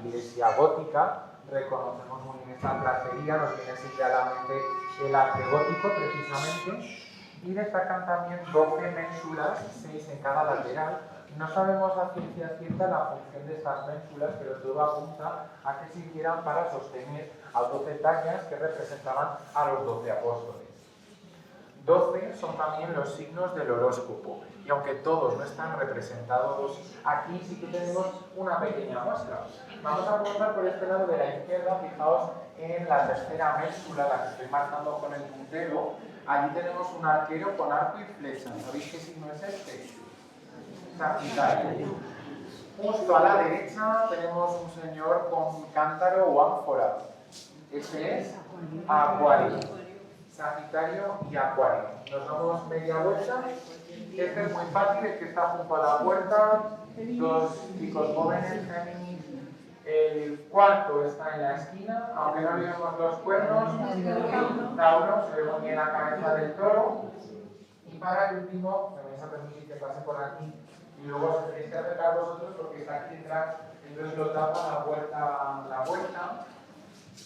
iglesia gótica. Reconocemos muy bien esta tracería, nos viene siempre a la mente el arte gótico precisamente, y destacan también 12 ménsulas, 6 en cada lateral. No sabemos a ciencia cierta la función de estas ménsulas, pero todo apunta a que sirvieran para sostener a 12 tañas que representaban a los 12 apóstoles. 12 son también los signos del horóscopo, y aunque todos no están representados aquí, sí que tenemos una pequeña muestra. Vamos a comenzar por este lado de la izquierda. Fijaos en la tercera ménsula, la que estoy marcando con el puntero. Allí tenemos un arquero con arco y flecha. ¿Sabéis qué signo es este? Sagitario. Justo a la derecha tenemos un señor con cántaro o ánfora. Ese es Acuario. Sagitario y Acuario. Nos damos media vuelta. Este es muy fácil, el que está junto a la puerta. Dos chicos jóvenes, Géminis. El cuarto está en la esquina, aunque no le vemos los cuernos. Tauro, se ve muy bien la cabeza del toro. Y para el último, me vais a permitir que pase por aquí. Y luego os tenéis que acercar vosotros porque está aquí detrás. Entonces lo tapa la vuelta.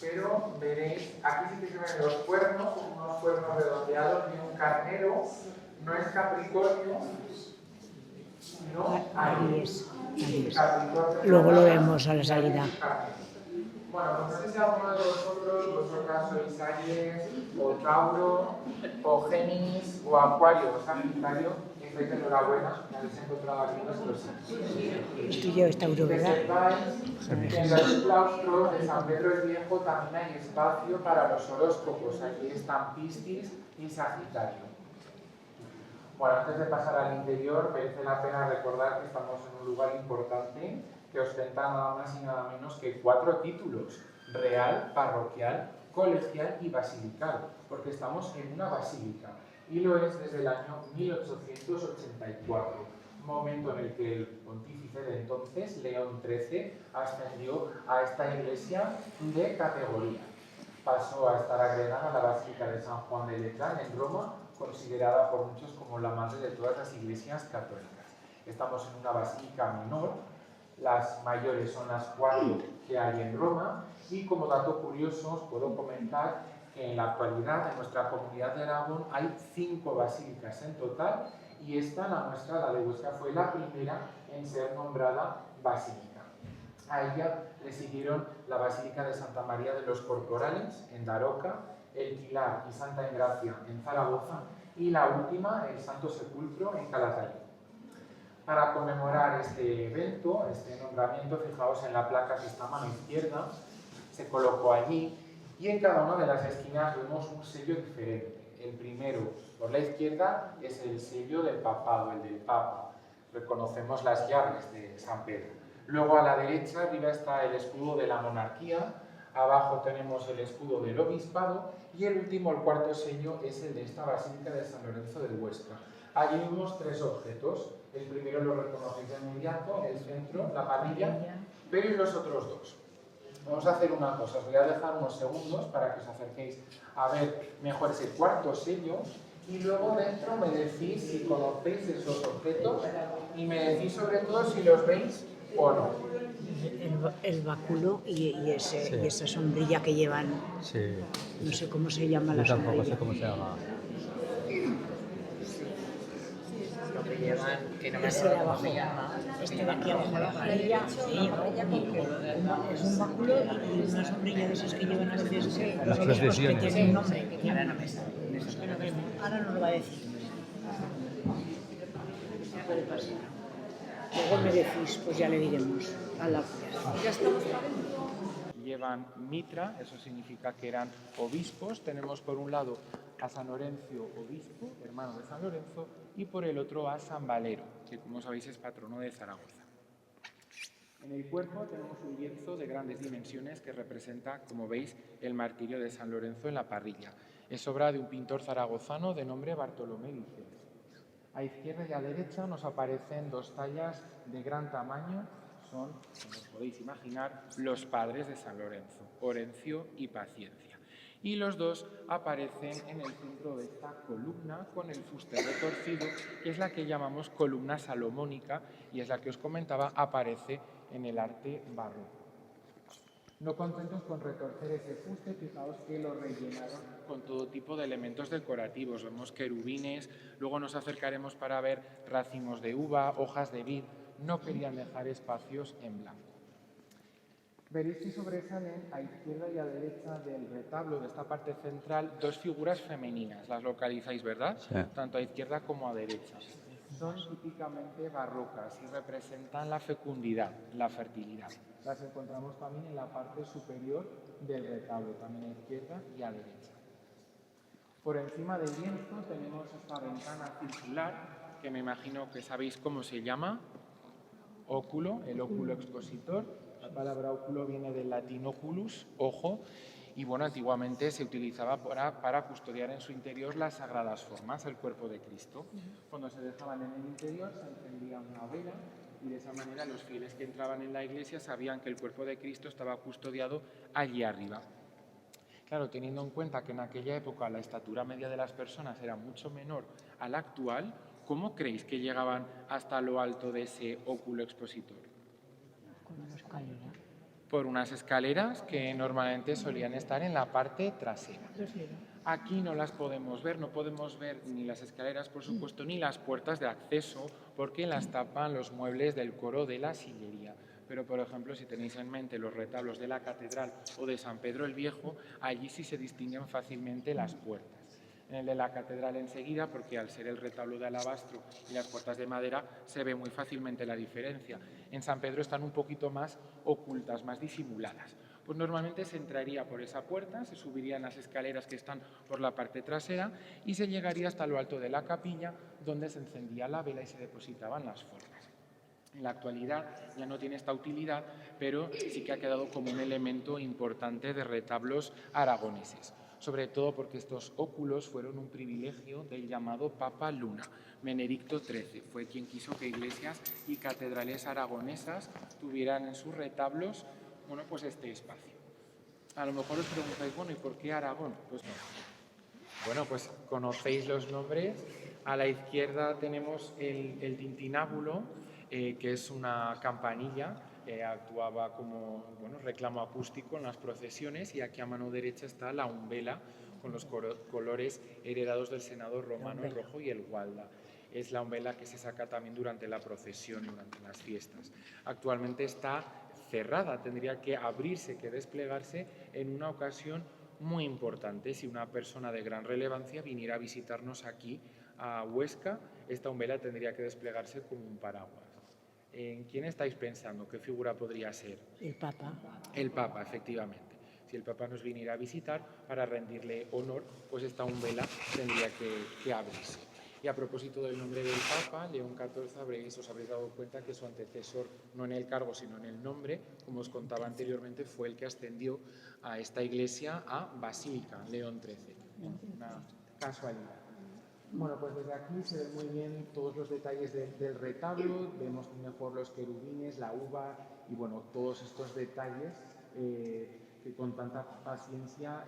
Pero veréis, aquí sí que se ven los cuernos, unos cuernos redondeados y un carnero. No es Capricornio, sino Aries. Luego lo vemos a la salida. Bueno, no sé si alguno de vosotros sois Aries, o Tauro, o Géminis, o Acuario, o Sagitario. Estáis de enhorabuena, me habéis encontrado aquí nuestros sitios. Esto ya es Tauro, ¿verdad? Que en los claustros de San Pedro el Viejo también hay espacio para los horóscopos. Aquí están Piscis y Sagitario. Bueno, antes de pasar al interior, merece la pena recordar que estamos en un lugar importante que ostenta nada más y nada menos que 4 títulos: real, parroquial, colegial y basilical, porque estamos en una basílica, y lo es desde el año 1884, momento en el que el pontífice de entonces, León XIII, ascendió a esta iglesia de categoría. Pasó a estar agregada a la Basílica de San Juan de Letrán en Roma, considerada por muchos como la madre de todas las iglesias católicas. Estamos en una basílica menor, las mayores son las 4 que hay en Roma, y como dato curioso os puedo comentar que en la actualidad en nuestra comunidad de Aragón hay 5 basílicas en total, y esta, la nuestra, la de Huesca, fue la primera en ser nombrada basílica. A ella le siguieron la Basílica de Santa María de los Corporales en Daroca, el Pilar y Santa Engracia en Zaragoza, y la última, el Santo Sepulcro en Calatayud. Para conmemorar este evento, este nombramiento, fijaos en la placa que está a mano izquierda, se colocó allí, y en cada una de las esquinas vemos un sello diferente. El primero, por la izquierda, es el sello del papado, el del Papa. Reconocemos las llaves de San Pedro. Luego a la derecha, arriba está el escudo de la monarquía, abajo tenemos el escudo del obispado, y el último, el cuarto sello, es el de esta Basílica de San Lorenzo del Huesca. Allí vemos 3 objetos. El primero lo reconocéis de inmediato, el centro, la parrilla, pero ¿y los otros 2? Vamos a hacer una cosa, os voy a dejar unos segundos para que os acerquéis a ver mejor ese cuarto sello, y luego dentro me decís si conocéis esos objetos y me decís sobre todo si los veis o no. El báculo y esa sombrilla que llevan. Sí. No sé cómo se llama la Yo tampoco sombrilla. sé cómo se llama. Lo que llevan, que no me Ese de acuerdo cómo abajo. se llama. Este de aquí abajo, la sombrilla. Sí, es un báculo y una sombrilla de esas que llevan a veces Las los obispos que procesiones. tienen un nombre. Ahora no me sale. Ahora no lo va a decir. Puede pasar. Luego me decís, pues ya le diremos. Ya estamos. Llevan mitra, eso significa que eran obispos. Tenemos por un lado a San Lorenzo, obispo, hermano de San Lorenzo, y por el otro a San Valero, que como sabéis es patrono de Zaragoza. En el cuerpo tenemos un lienzo de grandes dimensiones que representa, como veis, el martirio de San Lorenzo en la parrilla. Es obra de un pintor zaragozano de nombre Bartolomé Vicens. A izquierda y a derecha nos aparecen 2 tallas de gran tamaño. Son, como os podéis imaginar, los padres de San Lorenzo, Orencio y Paciencia. Y los 2 aparecen en el centro de esta columna con el fuste retorcido, que es la que llamamos columna salomónica, y es la que os comentaba, aparece en el arte barroco. No contentos con retorcer ese fuste, fijaos que lo rellenaron con todo tipo de elementos decorativos. Vemos querubines, luego nos acercaremos para ver racimos de uva, hojas de vid. No querían dejar espacios en blanco. Veréis que sobresalen a izquierda y a derecha del retablo, de esta parte central, dos figuras femeninas. Las localizáis, ¿verdad? Sí. Tanto a izquierda como a derecha. Son típicamente barrocas y representan la fecundidad, la fertilidad. Las encontramos también en la parte superior del retablo, también a izquierda y a derecha. Por encima del lienzo tenemos esta ventana circular, que me imagino que sabéis cómo se llama, óculo, el óculo expositor. La palabra óculo viene del latín oculus, ojo, y bueno, antiguamente se utilizaba para custodiar en su interior las sagradas formas, el cuerpo de Cristo. Cuando se dejaban en el interior se encendía una vela y de esa manera los fieles que entraban en la iglesia sabían que el cuerpo de Cristo estaba custodiado allí arriba. Claro, teniendo en cuenta que en aquella época la estatura media de las personas era mucho menor a la actual, ¿cómo creéis que llegaban hasta lo alto de ese óculo expositor? Con una escalera. Por unas escaleras que normalmente solían estar en la parte trasera. Aquí no las podemos ver, no podemos ver ni las escaleras, por supuesto, ni las puertas de acceso, porque las tapan los muebles del coro de la sillería. Pero, por ejemplo, si tenéis en mente los retablos de la catedral o de San Pedro el Viejo, allí sí se distinguen fácilmente las puertas. En el de la catedral enseguida, porque al ser el retablo de alabastro y las puertas de madera se ve muy fácilmente la diferencia. En San Pedro están un poquito más ocultas, más disimuladas. Pues normalmente se entraría por esa puerta, se subirían las escaleras que están por la parte trasera y se llegaría hasta lo alto de la capilla, donde se encendía la vela y se depositaban las formas. En la actualidad ya no tiene esta utilidad, pero sí que ha quedado como un elemento importante de retablos aragoneses, sobre todo porque estos óculos fueron un privilegio del llamado Papa Luna. Benedicto XIII fue quien quiso que iglesias y catedrales aragonesas tuvieran en sus retablos, bueno, pues este espacio. A lo mejor os preguntáis, bueno, ¿y por qué Aragón? Pues no. Bueno, pues conocéis los nombres. A la izquierda tenemos el tintinábulo, que es una campanilla, actuaba como reclamo acústico en las procesiones, y aquí a mano derecha está la umbela con los colores heredados del Senado romano, el rojo y el gualda. Es la umbela que se saca también durante la procesión, durante las fiestas. Actualmente está cerrada, tendría que abrirse, que desplegarse en una ocasión muy importante. Si una persona de gran relevancia viniera a visitarnos aquí a Huesca, esta umbela tendría que desplegarse como un paraguas. ¿En quién estáis pensando? ¿Qué figura podría ser? El Papa. El Papa, efectivamente. Si el Papa nos viniera a visitar para rendirle honor, pues esta umbela tendría que abrirse. Y a propósito del nombre del Papa, León XIV, os habréis dado cuenta que su antecesor, no en el cargo, sino en el nombre, como os contaba anteriormente, fue el que ascendió a esta iglesia a basílica, León XIII. Una casualidad. Bueno, pues desde aquí se ven muy bien todos los detalles del retablo, vemos mejor los querubines, la uva y bueno, todos estos detalles que con tanta paciencia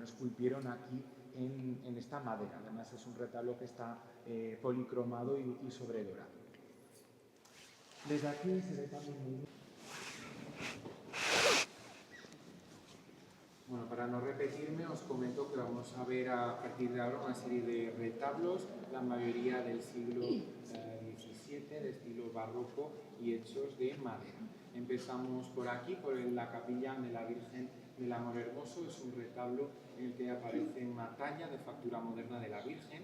esculpieron aquí en esta madera. Además es un retablo que está policromado y sobredorado. Desde aquí se ve también muy bien. Bueno, para no repetirme, os comento que vamos a ver a partir de ahora una serie de retablos, la mayoría del siglo XVII, de estilo barroco y hechos de madera. Empezamos por aquí, por la capilla de la Virgen del Amor Hermoso. Es un retablo en el que aparece una talla de factura moderna de la Virgen.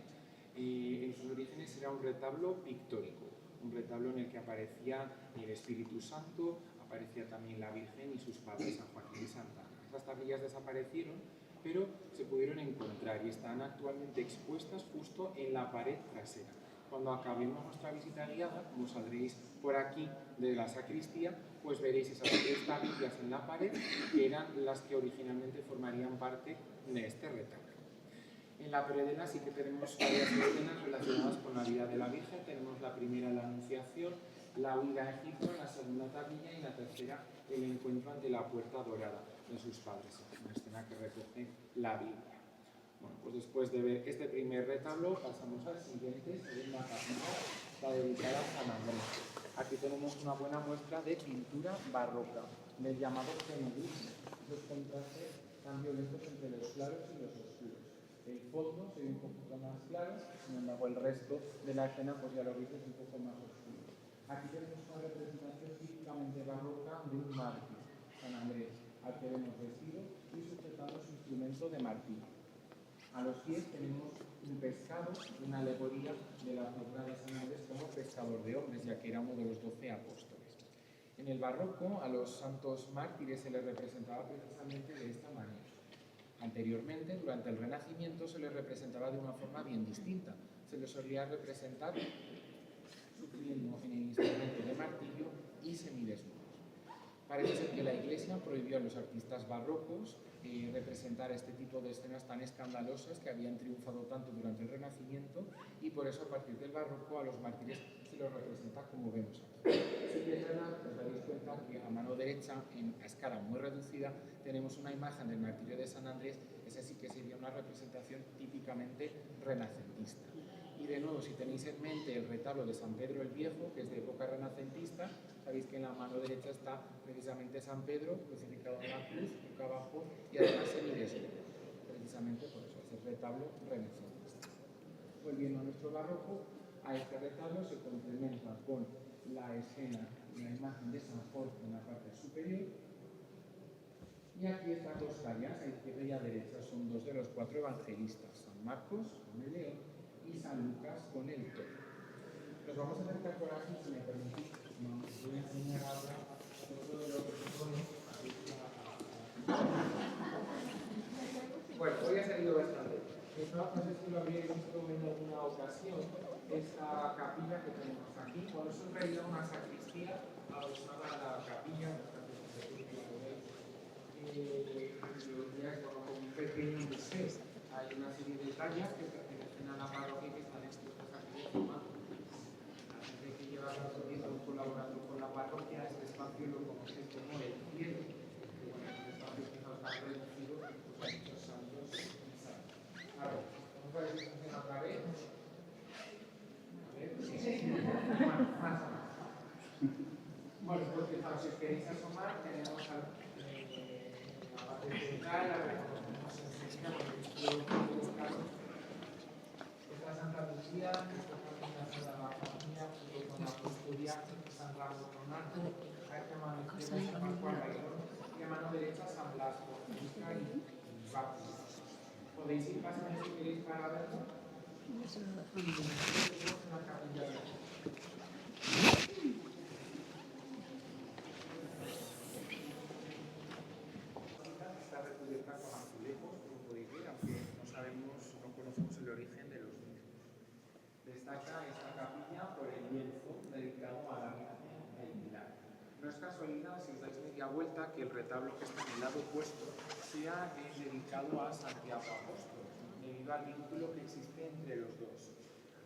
En sus orígenes era un retablo pictórico, un retablo en el que aparecía el Espíritu Santo, aparecía también la Virgen y sus padres, San Joaquín y Santa Ana. Estas tablillas desaparecieron, pero se pudieron encontrar y están actualmente expuestas justo en la pared trasera. Cuando acabemos nuestra visita guiada, como saldréis por aquí de la sacristía, pues veréis esas tres tablillas en la pared, que eran las que originalmente formarían parte de este retablo. En la predela sí que tenemos varias escenas relacionadas con la vida de la Virgen. Tenemos la primera, la Anunciación, la huida a Egipto, la segunda tablilla, y la tercera, el encuentro ante la puerta dorada de sus padres, una escena que recoge la Biblia. Bueno, pues después de ver este primer retablo, pasamos al siguiente, segunda capilla, la dedicada a San Andrés. Aquí tenemos una buena muestra de pintura barroca. del llamado fenogris, esos contrastes tan violentos entre los claros y los oscuros. El fondo se ve un poquito más claro, sin embargo el resto de la escena, pues ya lo veis, es un poco más oscuro. Aquí tenemos una representación típicamente barroca de un mártir, San Andrés, al que vemos vestido y sujetando su instrumento de martillo. A los pies tenemos un pescado, una alegoría de la figura de San Andrés como pescador de hombres, ya que era uno de los 12 apóstoles. En el barroco, a los santos mártires se les representaba precisamente de esta manera. Anteriormente, durante el Renacimiento, se les representaba de una forma bien distinta. Se les solía representar sufriendo en el instrumento de martillo y semidesnudos. Parece ser que la Iglesia prohibió a los artistas barrocos representar este tipo de escenas tan escandalosas que habían triunfado tanto durante el Renacimiento, y por eso a partir del barroco a los mártires se los representa como vemos aquí. Sí que es verdad, os daréis cuenta que a mano derecha, a escala muy reducida, tenemos una imagen del martirio de San Andrés. Esa sí que sería una representación típicamente renacentista. Y de nuevo, si tenéis en mente el retablo de San Pedro el Viejo, que es de época renacentista, sabéis que en la mano derecha está precisamente San Pedro, crucificado en la cruz, boca abajo, y además semidesnudo, precisamente por eso, es el retablo renacentista. Volviendo a nuestro barroco, a este retablo se complementa con la escena, la imagen de San Jorge en la parte superior, y aquí estas dos tallas, a izquierda y a derecha, son dos de los 4 evangelistas, San Marcos con el león y San Lucas con el toro. Nos vamos a acercar por aquí, si me permitís, os voy a enseñar ahora todo de lo que se pone. Bueno, hoy ha salido bastante. No sé si lo habéis visto en alguna ocasión, esta capilla que tenemos aquí. Bueno, es en realidad una sacristía adosada a la capilla, ya es como un pequeño museo. Hay una serie de tallas que pertenecen a la parroquia que están expuestas aquí en Roma. La gente que lleva tanto tiempo colaborando con la parroquia, este espacio lo conocen como el cielo. Que bueno, es un espacio que nos ha reducido a muchos santos y santos. A ver, vamos a ver si funciona otra vez. A ver, sí. Bueno, más o menos. Bueno, pues fijaos, si os queréis asomar, tenemos la parte central, la reconocemos enseguida, porque es la Santa Lucía, esta combinación de la familia, junto con la custodia San Ramón Donato, a esta mano izquierda San Pascual Bailón, y a mano derecha San Blas, Portuguesa y Baptista. Podéis ir pasando si queréis para verlo. Tenemos una capilla de está recubierta con azulejos, como podéis ver, aunque no conocemos el origen de los mismos. Destaca esta capilla por el lienzo dedicado a la Virgen del Pilar. No es casualidad, si os dais media vuelta, que el retablo que está en el lado opuesto sea dedicado a Santiago Apóstol, debido al vínculo que existe entre los dos.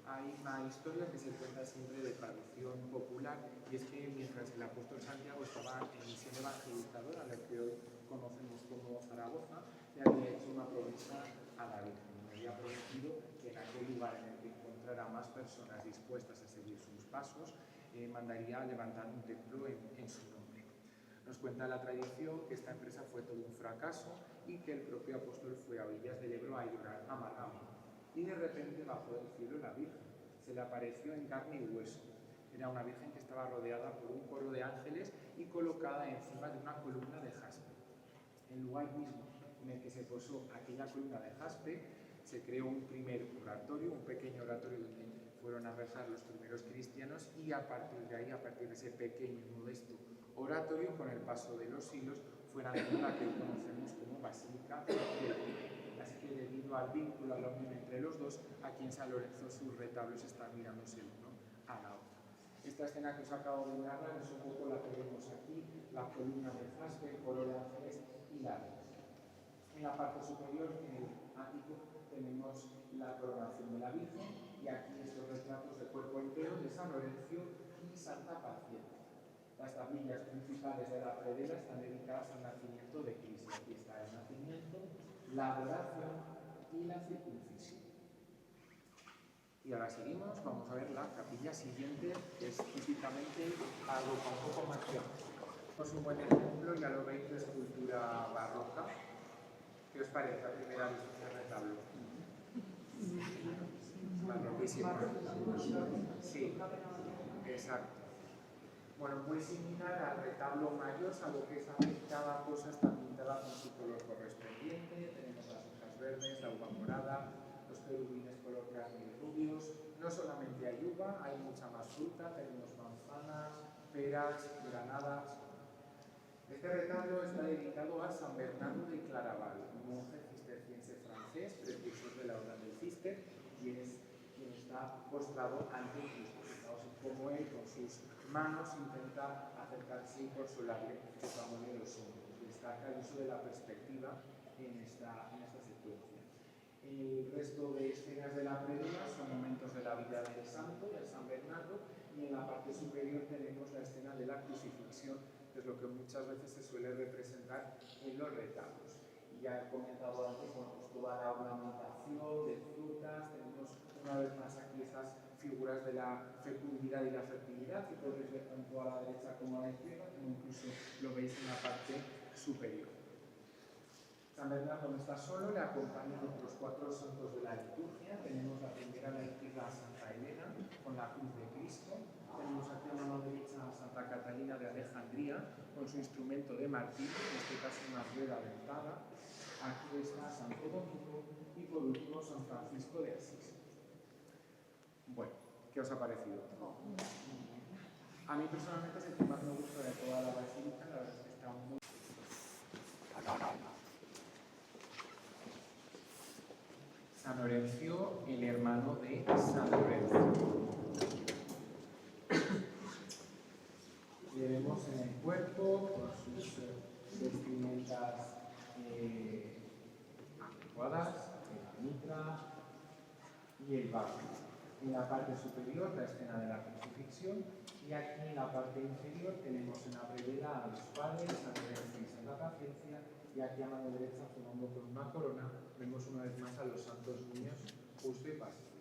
Hay una historia que se cuenta siempre de tradición popular, y es que mientras el apóstol Santiago estaba en misión evangelizadora, lo que hoy conocemos como Zaragoza, le había hecho una promesa a la Virgen. Le había prometido que en aquel lugar en el que encontrara más personas dispuestas a seguir sus pasos, mandaría a levantar un templo en su nombre. Nos cuenta la tradición que esta empresa fue todo un fracaso y que el propio apóstol fue a orillas del Ebro a llorar amargamente. Y de repente bajó del cielo la Virgen, se le apareció en carne y hueso. Era una Virgen que estaba rodeada por un coro de ángeles y colocada encima de una columna de jaspe. En el lugar mismo en el que se posó aquella columna de jaspe, se creó un primer oratorio, un pequeño oratorio donde fueron a rezar los primeros cristianos, y a partir de ahí, a partir de ese pequeño y modesto oratorio, con el paso de los siglos, fue naciendo la que hoy conocemos como Basílica del Pilar. Así que debido al vínculo, a la unión entre los dos, aquí en San Lorenzo sus retablos están mirándose el uno a la otra. Esta escena que os acabo de narrar es un poco la que vemos aquí, la columna de jaspe, el coro de ángeles y la Virgen. En la parte superior, en el ático, tenemos la coronación de la Virgen, y aquí estos retratos de cuerpo entero de San Lorenzo y Santa Paciente. Las tablillas principales de la predela están dedicadas al nacimiento de Cristo. Aquí está el nacimiento, la adoración y la circuncisión. Y ahora seguimos, vamos a ver la capilla siguiente, que es típicamente algo con poco más que Es un buen ejemplo, ya lo veis, de escultura barroca. ¿Qué os parece a primera vista este retablo? Barroquísimo. Sí, exacto. Bueno, muy similar al retablo mayor, salvo que cada cosa está pintada con su color correspondiente. Tenemos las hojas verdes, la uva morada, los querubines color carne y rubios. No solamente hay uva, hay mucha más fruta, tenemos manzanas, peras, granadas. Este retablo está dedicado a San Bernardo de Claraval, un monje cisterciense francés, precursor de la orden del Cister, quien está postrado ante Cristo. Fijaos cómo él, con sus manos, intenta acercarse y consolarle, tocándole los hombros. Destaca el uso de la perspectiva en esta secuencia. El resto de escenas de la predela son momentos de la vida del santo, de San Bernardo, y en la parte superior tenemos la escena de la crucifixión, que es lo que muchas veces se suele representar en los retablos. Y ya he comentado antes, bueno, pues toda la ornamentación de frutas, tenemos una vez más aquí estas figuras de la fecundidad y la fertilidad, que podéis ver tanto a la derecha como a la izquierda, como incluso lo veis en la parte superior. San Bernardo no está solo, le acompañan otros 4 santos de la liturgia. Tenemos la primera a la izquierda a Santa Elena, con la cruz de Cristo. Tenemos aquí a mano derecha a Santa Catalina de Alejandría, con su instrumento de martirio, en este caso una rueda dentada. Aquí está Santo Domingo y por último San Francisco de Asís. Bueno, ¿qué os ha parecido? A mí personalmente es el que más me gusta de toda la basílica, la verdad es que está muy... San Lorenzo, el hermano de San Lorenzo. Le vemos en el cuerpo con sus vestimentas adecuadas, la mitra y el báculo. En la parte superior la escena de la crucifixión y aquí en la parte inferior tenemos en la predela a los padres, San Lorenzo y Santa Paciencia, y aquí a mano derecha, formando con una corona, vemos una vez más a los santos niños Justo y Pasivo.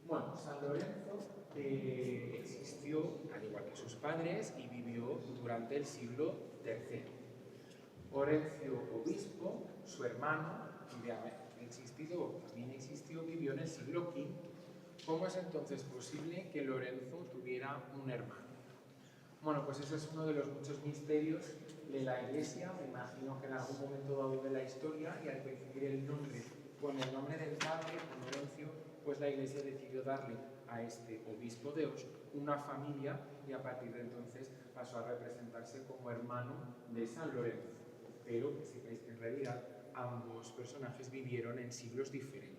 Bueno, San Lorenzo existió, al igual que sus padres, y vivió durante el siglo III. Orencio, obispo, su hermano, también existió, vivió en el siglo V. ¿Cómo es entonces posible que Lorenzo tuviera un hermano? Bueno, pues ese es uno de los muchos misterios de la Iglesia. Me imagino que en algún momento dado de la historia, y al coincidir el nombre con el nombre del padre, con Lorencio, pues la Iglesia decidió darle a este obispo de Os una familia y a partir de entonces pasó a representarse como hermano de San Lorenzo. Pero que sepáis que en realidad ambos personajes vivieron en siglos diferentes.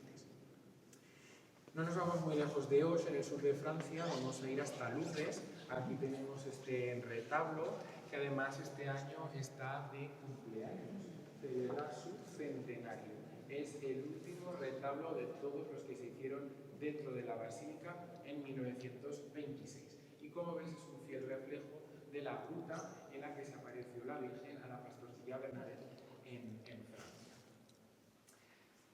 No nos vamos muy lejos de Os, en el sur de Francia, vamos a ir hasta Lourdes. Aquí tenemos este retablo, que además este año está de cumpleaños, celebra su centenario. Es el último retablo de todos los que se hicieron dentro de la basílica en 1926. Y como veis es un fiel reflejo de la ruta en la que se apareció la Virgen a la pastorcilla Bernadette en Francia.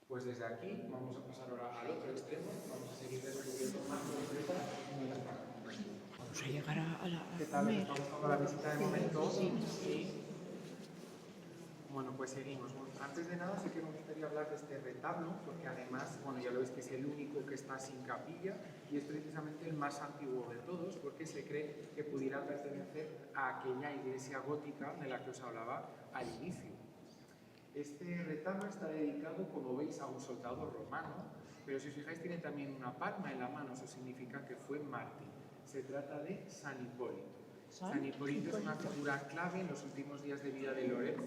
Pues desde aquí vamos a pasar ahora al otro extremo, vamos a seguir descubriendo más concretas. Vamos a llegar a la... ¿Qué tal? Vamos a la visita de momento. Sí. Bueno, pues seguimos. Bueno, antes de nada sí que me gustaría hablar de este retablo, porque además, bueno, ya lo veis que es el único que está sin capilla y es precisamente el más antiguo de todos, porque se cree que pudiera pertenecer a aquella iglesia gótica de la que os hablaba al inicio. Este retablo está dedicado, como veis, a un soldado romano, pero si os fijáis tiene también una palma en la mano, eso significa que fue mártir. Se trata de San Hipólito. San Hipólito es una figura clave en los últimos días de vida de Lorenzo.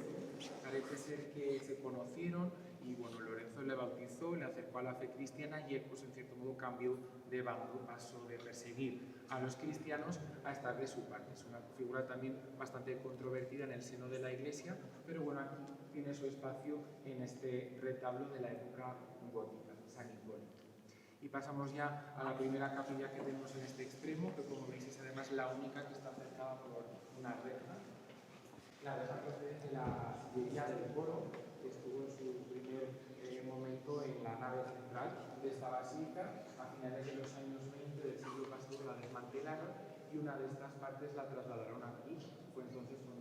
Parece ser que se conocieron y bueno, Lorenzo le bautizó, le acercó a la fe cristiana y él pues en cierto modo cambió de bando, pasó de perseguir a los cristianos a estar de su parte. Es una figura también bastante controvertida en el seno de la Iglesia, pero bueno, aquí tiene su espacio en este retablo de la época gótica, San Hipólito. Y pasamos ya a la primera capilla que tenemos en este extremo, que como veis es además la única que está cercada por una reja. La reja procede de la sillería del coro, que estuvo en su primer momento en la nave central de esta basílica. A finales de los años 20 del siglo pasado la desmantelaron y una de estas partes la trasladaron aquí. Fue entonces donde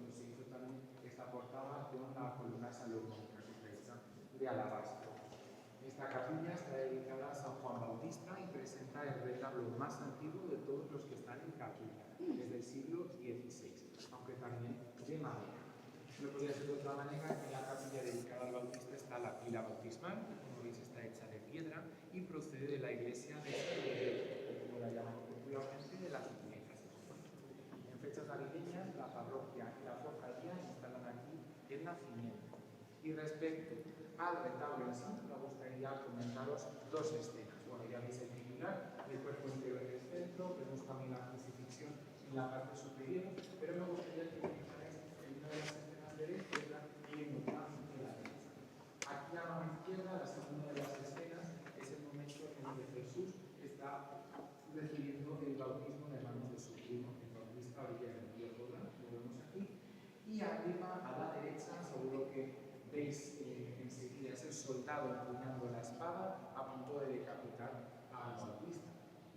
portada con la columna salomónica de alabastro. Esta capilla está dedicada a San Juan Bautista y presenta el retablo más antiguo de todos los que están en capilla, desde el siglo XVI, aunque también de madera. No podría ser de otra manera que en la capilla dedicada al Bautista está la pila bautismal, que como veis está hecha de piedra y procede de la iglesia de San Pedro, como la llaman popularmente, de las muñecas. En fechas navideñas, la parroquia y la cofradía instalan aquí el nacimiento. Y respecto al retablo en sí, me gustaría comentaros dos escenas. Bueno, ya veis el titular, el cuerpo entero en el centro, vemos también la crucifixión en la parte superior, pero me gustaría que fijarais en una de las escenas de la izquierda y en otra de la derecha. Aquí a mano izquierda, la segunda de las escenas, es el momento en el que Jesús está recibiendo el bautismo de manos de su primo, el bautista a orilla del río Jordán, lo vemos aquí. Y arriba, a la derecha, seguro que veis enseguida es el soldado empuñando la espada a punto de decapitar al bautista.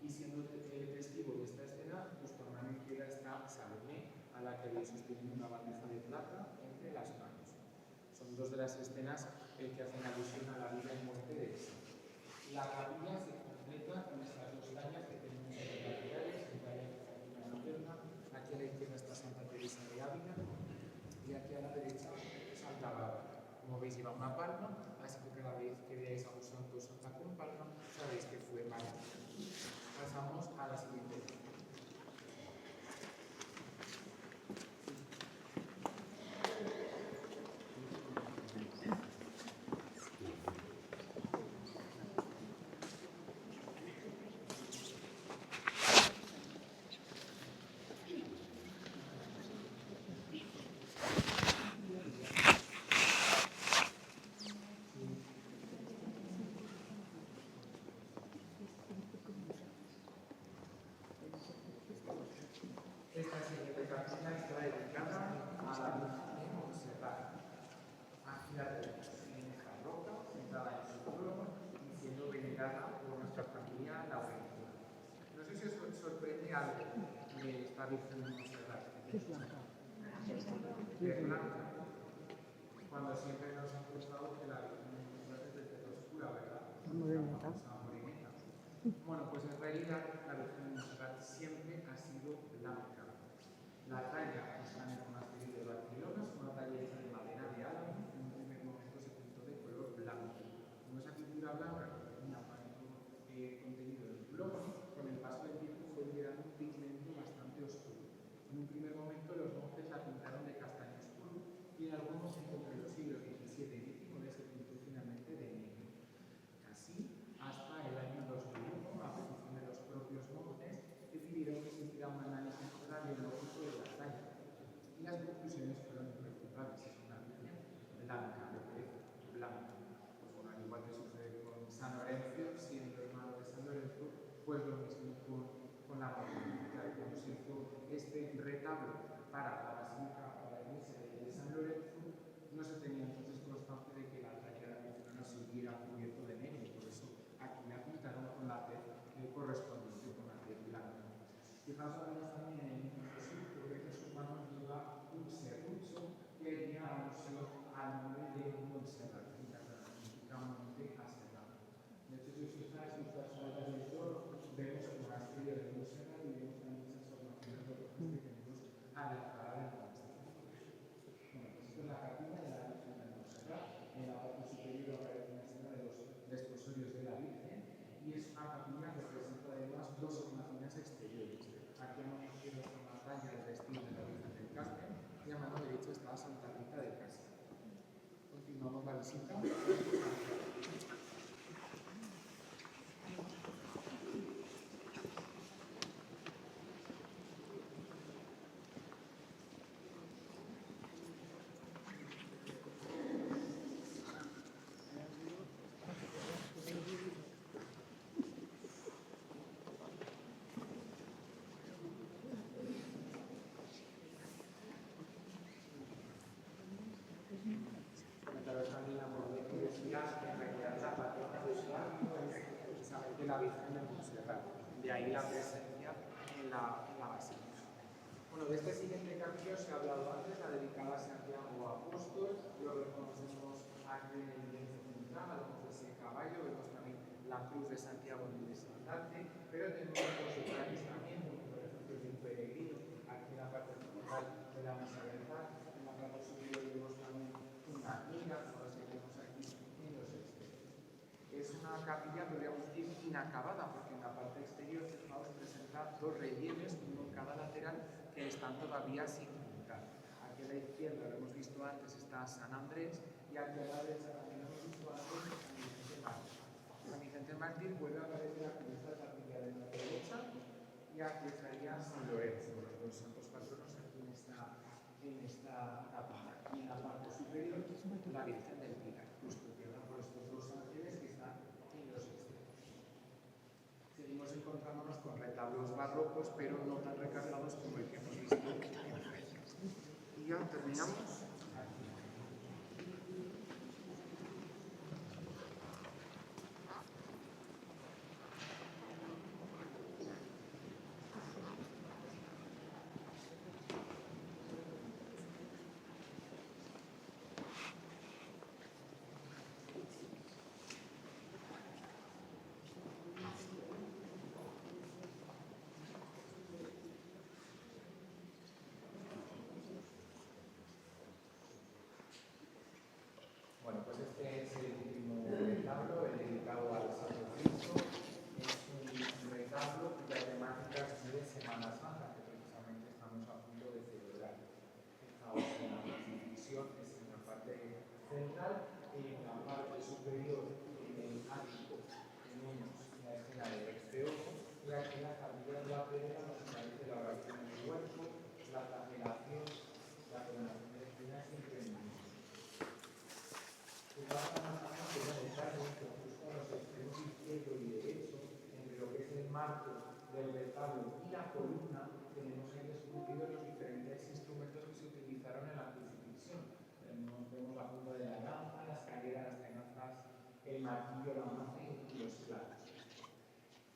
Y siendo testigo de esta escena, justo a mano izquierda está Salomé, a la que veis sosteniendo una bandeja de plata entre las manos. Son dos de las escenas que hacen alusión a la vida y muerte de Cristo. La capilla se completa con estas dos tallas que tenemos en los laterales, en talla materna. Aquí a la izquierda está Santa Teresa de Ávila y aquí a la derecha Santa Bárbara. Como veis, lleva una palma, así que cada vez que veáis a un santo o santa con palma, sabéis que fue María. Pasamos a la siguiente. Esta siguiente capilla está dedicada a la Virgen de Montserrat. Aquí la tenemos en esta roca, sentada en su trono y siendo venerada por nuestra familia la Aurencia. No sé si os sorprende algo de esta Virgen de Montserrat. Es blanca. Cuando siempre nos han gustado que la Virgen de Montserrat es de tez oscura, ¿verdad? Moreneta. Bueno, pues en realidad la Virgen de Montserrat siempre ha sido blanca. La talla está en el monasterio de Barcelona, es una talla hecha de madera de álamo, en un primer momento se pintó de color blanco. Como esa pintura blanca tenía aparente contenido en el glóbulo, con el paso del tiempo fue liberando un pigmento bastante oscuro. En un primer momento los monjes la pintaron de castaño oscuro y en algún momento entre los siglos XVII y XIX se pintó finalmente de negro. Así, hasta el año 2001, a petición de los propios monjes, decidieron que se hiciera un análisis radiológico de la talla. Y las conclusiones fueron irrefutables. Es una Virgen blanca, de tez blanca. Pues bueno, al igual que sucede con San Lorenzo, siendo hermano de San Lorenzo, pues lo mismo con la Virgen. Cuando se hizo este retablo para la Basílica, para la iglesia de San Lorenzo, no se tenía entonces constancia de que la talla de la Virgen no se hubiera cubierto de negro. Por eso aquí la pintaron con la tez correspondiente, con la tez blanca. Fijaos además también en el Jesús, porque Jesús manos lleva un serrucho que haría alusión al nombre de Montserrat, que significa monte aserrado. De hecho, si os fijáis en estas salas del toro, vemos el monasterio de Montserrat y vemos también esas formaciones rojas que tenemos a la entrada del monasterio. Bueno, pues esto es la capilla de la Virgen de Montserrat. En la parte superior aparece una escena de los desposorios de la Virgen y es una capilla que presenta además dos hornacinas exteriores. Aquí a mano izquierda está una talla del vestido de la Virgen del Carmen y a mano derecha está Santa Rita de Castro. Continuamos la visita. La Virgen de Montserrat, de ahí la presencia en la basílica. Bueno, de este siguiente capillo se ha hablado antes, la dedicada a Santiago Apóstol, lo reconocemos aquí en el lienzo central, hablamos de ese caballo, vemos también la cruz de Santiago en el estandarte, pero tenemos otros detalles también, como por ejemplo el peregrino, aquí en la parte central de la mesa del altar, en la parte superior vemos también una niña, como las que tenemos aquí en los extremos. Es una capilla, podríamos decir, inacabada, porque en la parte exterior, fijaos, presenta dos relieves, uno en cada lateral, que están todavía sin pintar. Aquí a la izquierda, lo hemos visto antes, está San Andrés, y aquí a la derecha también lo hemos visto antes, San Vicente Mártir. San Vicente Mártir vuelve a aparecer aquí en esta capilla de la derecha, y aquí estaría San Lorenzo, los santos patronos aquí en esta capilla. Y en la parte superior, la Virgen del Pilar, custodiada por estos dos ángeles que están en los extremos. Seguimos encontrándonos con retablos barrocos, pero no tan recargados como el que hemos visto. Y ya terminamos. Bueno, pues este es el último retablo, el dedicado al Santo Cristo. Es un retablo cuya temática es de Semana Santa, que precisamente estamos a punto de celebrar. Fijaos en la crucifixión, es en la parte central, en la parte superior, en el ático, tenemos la escena del exteojo, y aquí en la capilla de la pedra nos aparece la oración en el cuerpo, la flagelación, la coronación de espinas y el prendimiento. Va a tener justo a los extremos izquierdo y derecho, entre lo que es el marco del retablo y la columna, tenemos ahí esculpidos los diferentes instrumentos que se utilizaron en la crucifixión. Vemos la punta de la lanza, la escalera, las tenazas, el martillo, la maza y los clavos.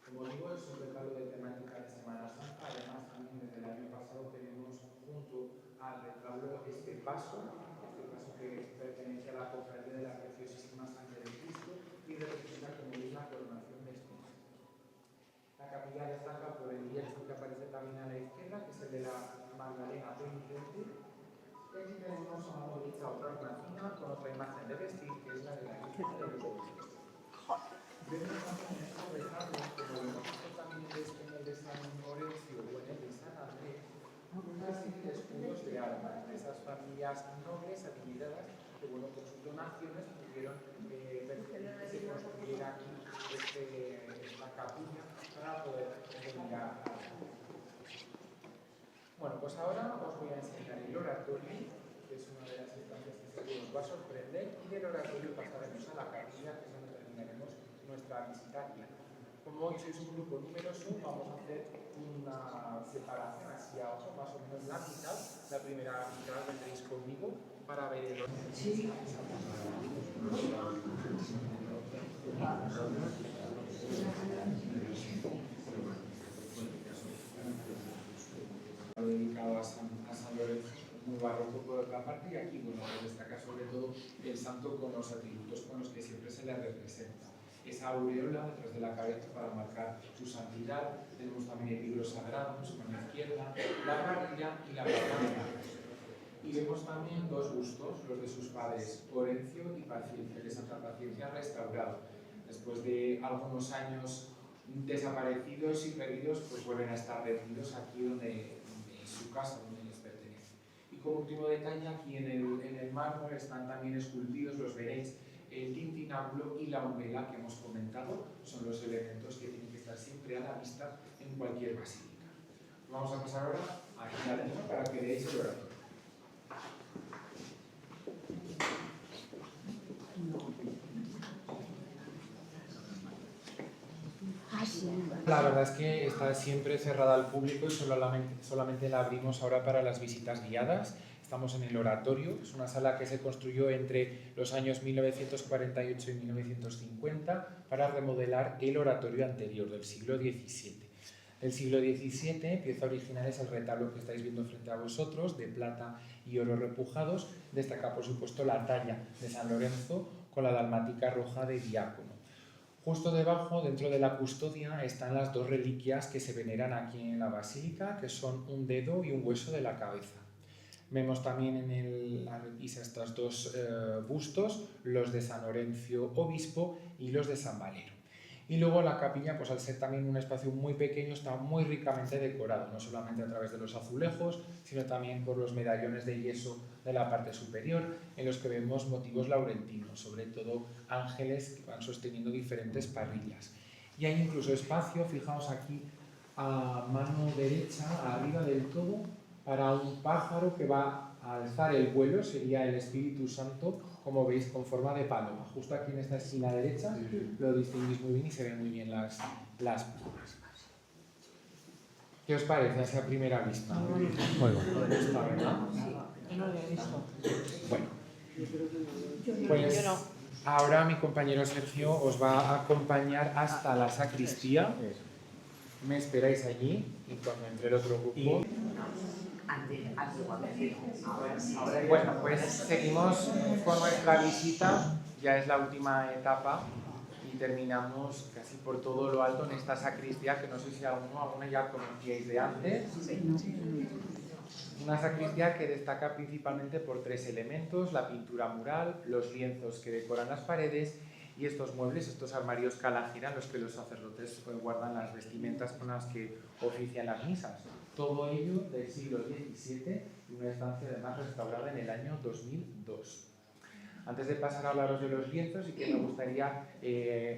Como digo, es un retablo de temática de Semana Santa. Además, también desde el año pasado tenemos junto al retablo este paso que pertenece a la cofradía de la Preciosísima Sangre de Cristo y representa, como veis, la coronación de espinas. La capilla destaca por el lienzo que aparece también a la izquierda, que es el de la Magdalena penitente. Y aquí tenemos a mano derecha otra hornacina con otra imagen de vestir, que es la de la Virgen de los Dolores. Vemos también en estos retablos, como lo hemos visto también en el de San Lorenzo o en el de San Andrés, una serie de escudos de armas de esas familias nobles adineradas que, bueno, con sus donaciones pudieron permitir que se construyera aquí esta capilla para poder mirar. Bueno, pues ahora os voy a enseñar el oratorio, que es una de las instancias que seguro os va a sorprender, y del oratorio pasaremos a la capilla, que es donde terminaremos nuestra visita aquí. Como hoy sois un grupo numeroso, vamos a hacer una separación así a ojo, más o menos la mitad. La primera mitad vendréis conmigo para ver el orden. Sí. Dedicado a San Lorenzo, muy barroco por otra parte, y aquí, bueno, destaca sobre todo el santo con los atributos con los que siempre se le representa. Esa aureola detrás de la cabeza para marcar su santidad. Tenemos también el libro sagrado, su mano izquierda, la parrilla y la palabra. Y vemos también dos bustos, los de sus padres, Orencio y Paciencia, de Santa Paciencia restaurado. Después de algunos años desaparecidos y perdidos, pues vuelven a estar reunidos aquí donde en su casa, donde les pertenece. Y como último detalle, aquí en el mármol están también esculpidos, los veréis, el tintináculo y la umbela que hemos comentado, son los elementos que tienen que estar siempre a la vista en cualquier basílica. Vamos a pasar ahora aquí adentro para que veáis el oratorio. La verdad es que está siempre cerrada al público y solamente la abrimos ahora para las visitas guiadas. Estamos en el oratorio, es una sala que se construyó entre los años 1948 y 1950 para remodelar el oratorio anterior del siglo XVII. El siglo XVII, pieza original es el retablo que estáis viendo frente a vosotros, de plata y oro repujados. Destaca, por supuesto, la talla de San Lorenzo con la dalmática roja de diácono. Justo debajo, dentro de la custodia, están las dos reliquias que se veneran aquí en la basílica, que son un dedo y un hueso de la cabeza. Vemos también en la repisa estos dos bustos, los de San Lorenzo Obispo y los de San Valero. Y luego la capilla, pues al ser también un espacio muy pequeño, está muy ricamente decorado, no solamente a través de los azulejos, sino también por los medallones de yeso de la parte superior, en los que vemos motivos laurentinos, sobre todo ángeles que van sosteniendo diferentes parrillas. Y hay incluso espacio, fijaos aquí, a mano derecha, arriba del todo, para un pájaro que va a alzar el vuelo, sería el Espíritu Santo, como veis, con forma de paloma. Justo aquí en esta esquina derecha lo distinguís muy bien y se ven muy bien las plumas. ¿Qué os parece a esa primera vista? Muy bueno. ¿Verdad? Yo no lo había visto. Bueno, pues ahora mi compañero Sergio os va a acompañar hasta la sacristía. Me esperáis allí y cuando entre el otro grupo... Bueno, pues seguimos con nuestra visita, ya es la última etapa y terminamos casi por todo lo alto en esta sacristía que no sé si alguna ya conocíais de antes. Una sacristía que destaca principalmente por tres elementos: la pintura mural, los lienzos que decoran las paredes y estos muebles, estos armarios Calagera en los que los sacerdotes guardan las vestimentas con las que ofician las misas. Todo ello del siglo XVII y una estancia además restaurada en el año 2002. Antes de pasar a hablaros de los lienzos, sí que me gustaría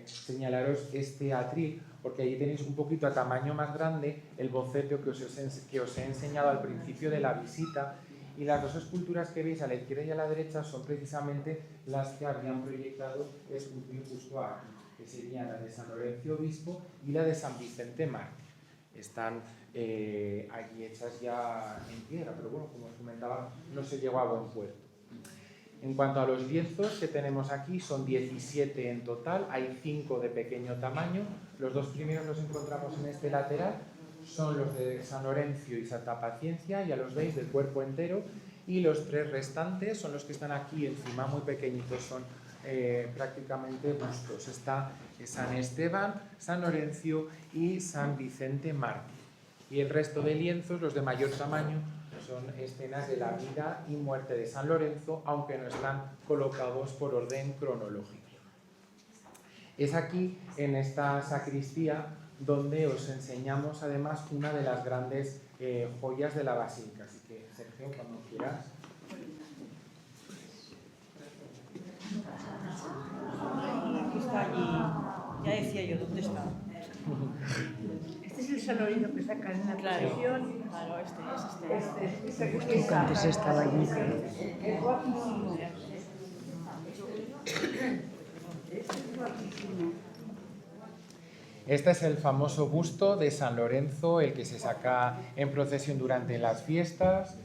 señalaros este atril, porque allí tenéis un poquito a tamaño más grande el boceto que os he enseñado al principio de la visita, y las dos esculturas que veis a la izquierda y a la derecha son precisamente las que habían proyectado esculpir justo aquí, que serían la de San Lorenzo Obispo y la de San Vicente Mártir. Están allí hechas ya en piedra, pero bueno, como os comentaba, no se llegó a buen puerto. En cuanto a los lienzos que tenemos aquí, son 17 en total, hay 5 de pequeño tamaño. Los dos primeros los encontramos en este lateral, son los de San Lorenzo y Santa Paciencia, ya los veis, del cuerpo entero, y los 3 restantes son los que están aquí encima, muy pequeñitos, son prácticamente bustos. Está San Esteban, San Lorenzo y San Vicente Mártir. Y el resto de lienzos, los de mayor tamaño, son escenas de la vida y muerte de San Lorenzo, aunque no están colocados por orden cronológico. Es aquí, en esta sacristía, donde os enseñamos además una de las grandes joyas de la basílica. Así que, Sergio, cuando quieras. Aquí está allí. Ya decía yo, ¿dónde está? Este es el San Lorenzo que sacan en la procesión. Claro, este es Justo que antes estaba allí. Es guapísimo. Este es el famoso busto de San Lorenzo, el que se saca en procesión durante las fiestas.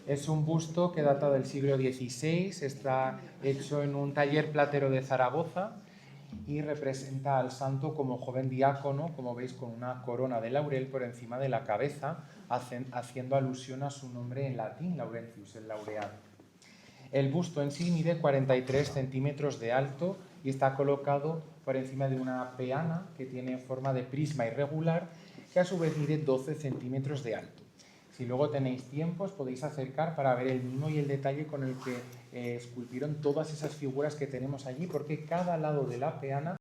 Es un busto que data del siglo XVI, está hecho en un taller platero de Zaragoza y representa al santo como joven diácono, como veis, con una corona de laurel por encima de la cabeza, haciendo alusión a su nombre en latín, Laurentius, el laureado. El busto en sí mide 43 centímetros de alto y está colocado por encima de una peana que tiene forma de prisma irregular, que a su vez mide 12 centímetros de alto. Si luego tenéis tiempo, os podéis acercar para ver el mimo y el detalle con el que esculpieron todas esas figuras que tenemos allí, porque cada lado de la peana